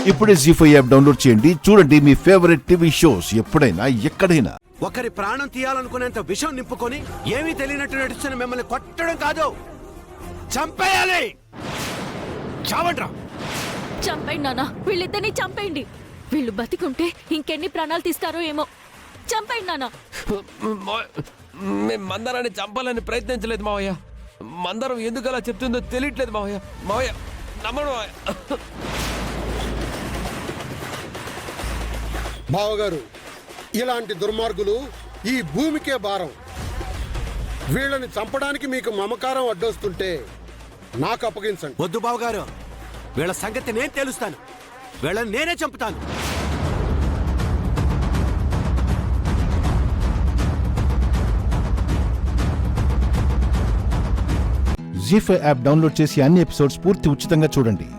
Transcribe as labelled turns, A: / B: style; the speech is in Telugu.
A: ఇప్పుడే జీ5 యాప్ డౌన్లోడ్ చేయండి. చూడండి మీ ఫేవరెట్ టీవీ షోస్ ఎప్పుడైనా ఎక్కడైనా.
B: ఒకరి ప్రాణం తీయాలనుకునేంత విషం నింపుకొని ఏమీ తెలియనట్టు నడుస్తున్న మిమ్మల్ని కొట్టడం కాదు, చంపేయాలి. చావండ్రా.
C: చంపేయండి నాన్న, వీళ్ళిద్దరిని చంపేయండి. వీళ్ళు బతికుంటే ఇంకెన్ని ప్రాణాలు తీస్తారో ఏమో. చంపేయండి నాన్న.
D: మేము మందరాన్ని చంపాలని ప్రయత్నించలేదు మావయ్య. మందరం ఎందుకు అలా చెప్తుందో తెలియట్లేదు మావయ్య. మావయ్య నమ్మడు మావయ్య.
E: బావగారు, ఇలాంటి దుర్మార్గులు ఈ భూమికే భారం. వీళ్ళని చంపడానికి మీకు మమకారం అడ్డొస్తుంటే నాకు అప్పగించండి.
B: వద్దు బావగారు, వీళ్ళ సంగతి నేను తెలుస్తాను. వీళ్ళని నేనే చంపుతాను.
A: జీ5 యాప్ డౌన్లోడ్ చేసి అన్ని ఎపిసోడ్స్ పూర్తి ఉచితంగా చూడండి.